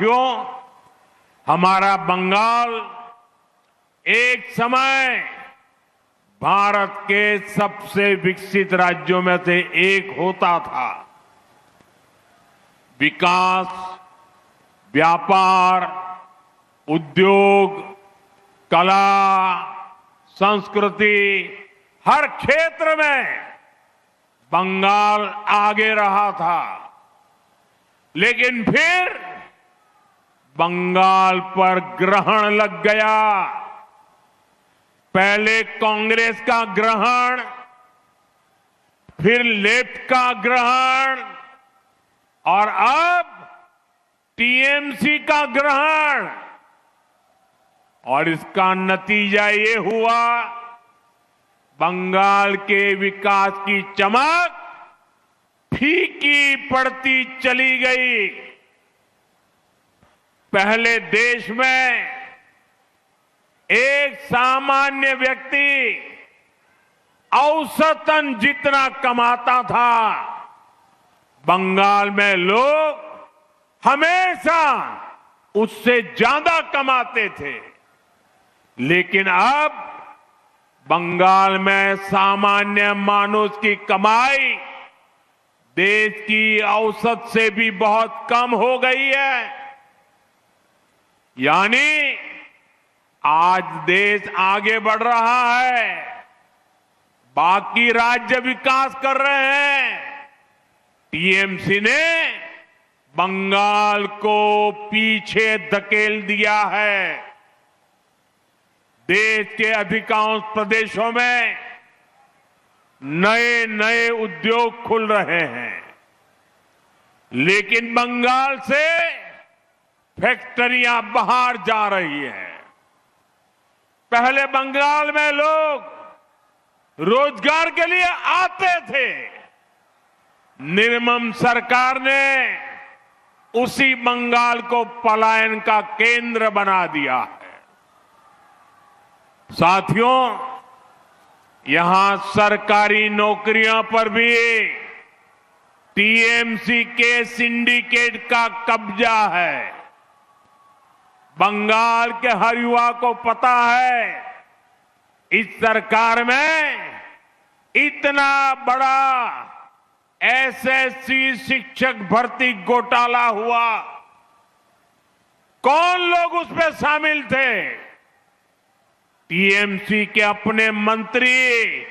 साथियों, हमारा बंगाल एक समय भारत के सबसे विकसित राज्यों में से एक होता था। विकास, व्यापार, उद्योग, कला, संस्कृति, हर क्षेत्र में बंगाल आगे रहा था। लेकिन फिर बंगाल पर ग्रहण लग गया। पहले कांग्रेस का ग्रहण, फिर लेफ्ट का ग्रहण और अब टीएमसी का ग्रहण। और इसका नतीजा ये हुआ, बंगाल के विकास की चमक फीकी पड़ती चली गई। पहले देश में एक सामान्य व्यक्ति औसतन जितना कमाता था, बंगाल में लोग हमेशा उससे ज्यादा कमाते थे। लेकिन अब बंगाल में सामान्य मानुष की कमाई देश की औसत से भी बहुत कम हो गई है। यानी आज देश आगे बढ़ रहा है, बाकी राज्य विकास कर रहे हैं। टीएमसी ने बंगाल को पीछे धकेल दिया है। देश के अधिकांश प्रदेशों में नए नए उद्योग खुल रहे हैं, लेकिन बंगाल से फैक्ट्रियां बाहर जा रही हैं। पहले बंगाल में लोग रोजगार के लिए आते थे। निर्मम सरकार ने उसी बंगाल को पलायन का केंद्र बना दिया है। साथियों, यहां सरकारी नौकरियों पर भी टीएमसी के सिंडिकेट का कब्जा है। बंगाल के हर युवा को पता है, इस सरकार में इतना बड़ा एसएससी शिक्षक भर्ती घोटाला हुआ। कौन लोग उसमें शामिल थे? टीएमसी के अपने मंत्री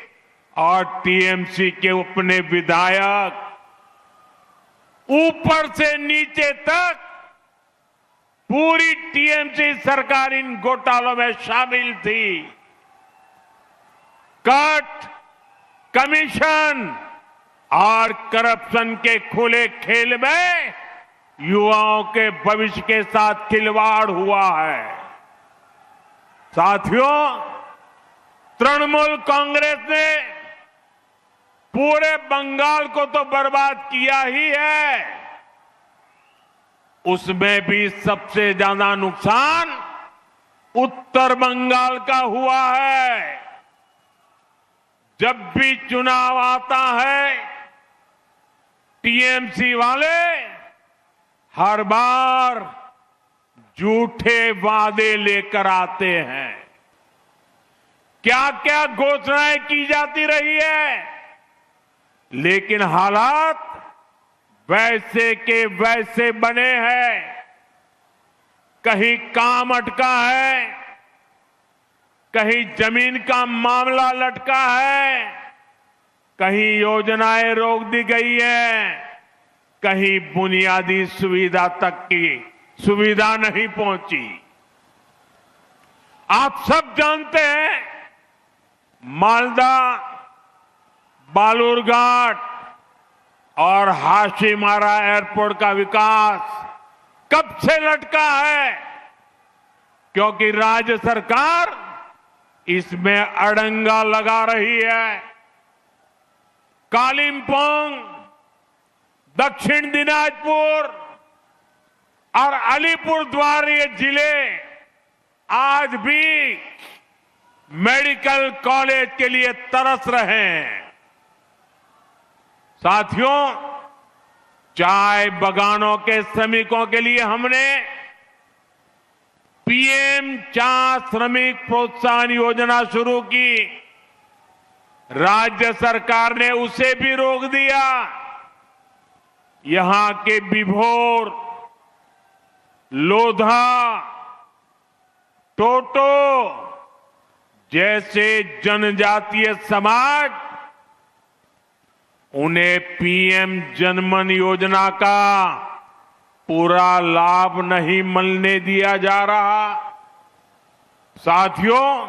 और टीएमसी के अपने विधायक, ऊपर से नीचे तक पूरी टीएमसी सरकार इन घोटालों में शामिल थी। कट, कमीशन और करप्शन के खुले खेल में युवाओं के भविष्य के साथ खिलवाड़ हुआ है। साथियों, तृणमूल कांग्रेस ने पूरे बंगाल को तो बर्बाद किया ही है, उसमें भी सबसे ज्यादा नुकसान उत्तर बंगाल का हुआ है। जब भी चुनाव आता है, टीएमसी वाले हर बार झूठे वादे लेकर आते हैं। क्या क्या घोषणाएं की जाती रही है, लेकिन हालात वैसे के वैसे बने हैं। कहीं काम अटका है, कहीं जमीन का मामला लटका है, कहीं योजनाएं रोक दी गई हैं, कहीं बुनियादी सुविधा तक की सुविधा नहीं पहुंची। आप सब जानते हैं, मालदा, बालूरघाट और हाशीमारा एयरपोर्ट का विकास कब से लटका है, क्योंकि राज्य सरकार इसमें अड़ंगा लगा रही है। कालिंपोंग, दक्षिण दिनाजपुर और अलीपुरद्वार ये जिले आज भी मेडिकल कॉलेज के लिए तरस रहे हैं। साथियों, चाय बागानों के श्रमिकों के लिए हमने पीएम 4 श्रमिक प्रोत्साहन योजना शुरू की, राज्य सरकार ने उसे भी रोक दिया। यहां के बिभोर, लोधा, टोटो जैसे जनजातीय समाज, उन्हें पीएम जनमन योजना का पूरा लाभ नहीं मिलने दिया जा रहा। साथियों,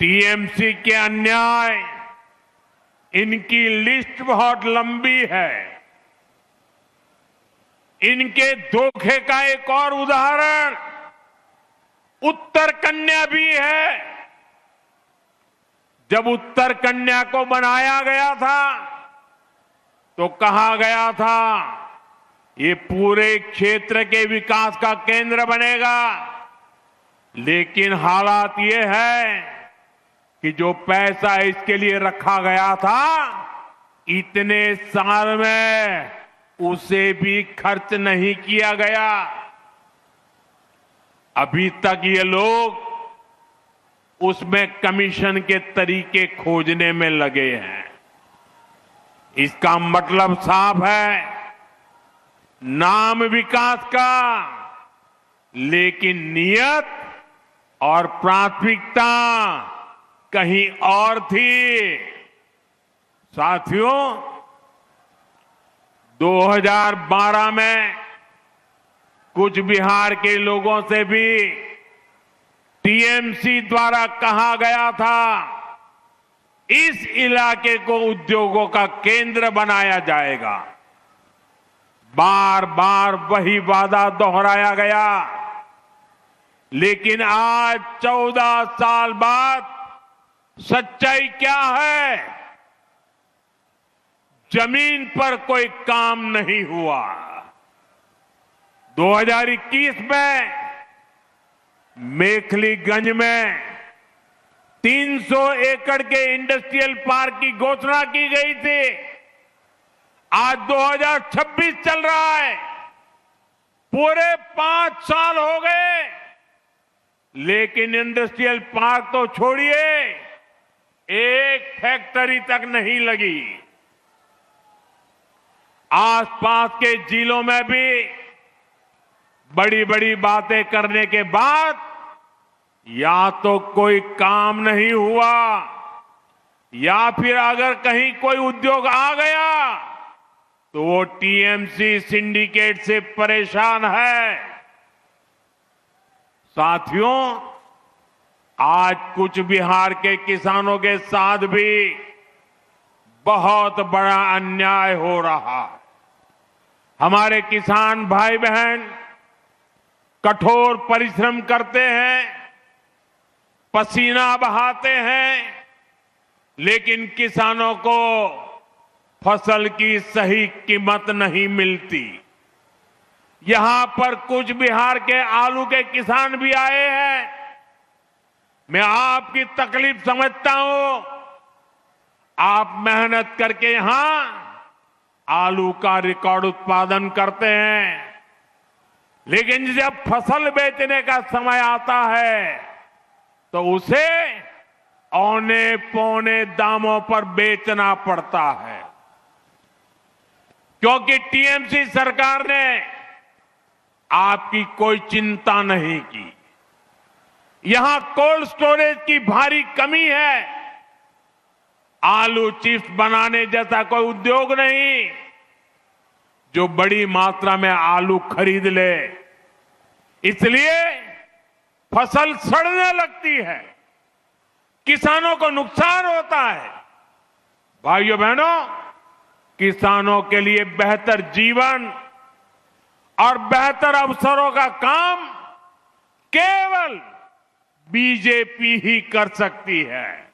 टीएमसी के अन्याय, इनकी लिस्ट बहुत लंबी है। इनके धोखे का एक और उदाहरण उत्तर कन्या भी है। जब उत्तर कन्या को बनाया गया था तो कहा गया था ये पूरे क्षेत्र के विकास का केंद्र बनेगा, लेकिन हालात ये है कि जो पैसा इसके लिए रखा गया था, इतने साल में उसे भी खर्च नहीं किया गया। अभी तक ये लोग उसमें कमीशन के तरीके खोजने में लगे हैं। इसका मतलब साफ है, नाम विकास का, लेकिन नियत और प्राथमिकता कहीं और थी। साथियों, 2012 में कूच बिहार के लोगों से भी टीएमसी द्वारा कहा गया था इस इलाके को उद्योगों का केंद्र बनाया जाएगा। बार बार वही वादा दोहराया गया, लेकिन आज 14 साल बाद सच्चाई क्या है? जमीन पर कोई काम नहीं हुआ। 2021 में मेखलीगंज में 300 एकड़ के इंडस्ट्रियल पार्क की घोषणा की गई थी। आज 2026 चल रहा है, पूरे 5 साल हो गए, लेकिन इंडस्ट्रियल पार्क तो छोड़िए, एक फैक्ट्री तक नहीं लगी। आसपास के जिलों में भी बड़ी बड़ी बातें करने के बाद या तो कोई काम नहीं हुआ, या फिर अगर कहीं कोई उद्योग आ गया तो वो टीएमसी सिंडिकेट से परेशान है। साथियों, आज कूच बिहार के किसानों के साथ भी बहुत बड़ा अन्याय हो रहा है। हमारे किसान भाई बहन कठोर परिश्रम करते हैं, पसीना बहाते हैं, लेकिन किसानों को फसल की सही कीमत नहीं मिलती। यहां पर कूच बिहार के आलू के किसान भी आए हैं। मैं आपकी तकलीफ समझता हूं। आप मेहनत करके यहां आलू का रिकॉर्ड उत्पादन करते हैं, लेकिन जब फसल बेचने का समय आता है तो उसे औने पौने दामों पर बेचना पड़ता है, क्योंकि टीएमसी सरकार ने आपकी कोई चिंता नहीं की। यहां कोल्ड स्टोरेज की भारी कमी है। आलू चिप्स बनाने जैसा कोई उद्योग नहीं जो बड़ी मात्रा में आलू खरीद ले, इसलिए फसल सड़ने लगती है, किसानों को नुकसान होता है। भाइयों बहनों, किसानों के लिए बेहतर जीवन और बेहतर अवसरों का काम केवल बीजेपी ही कर सकती है।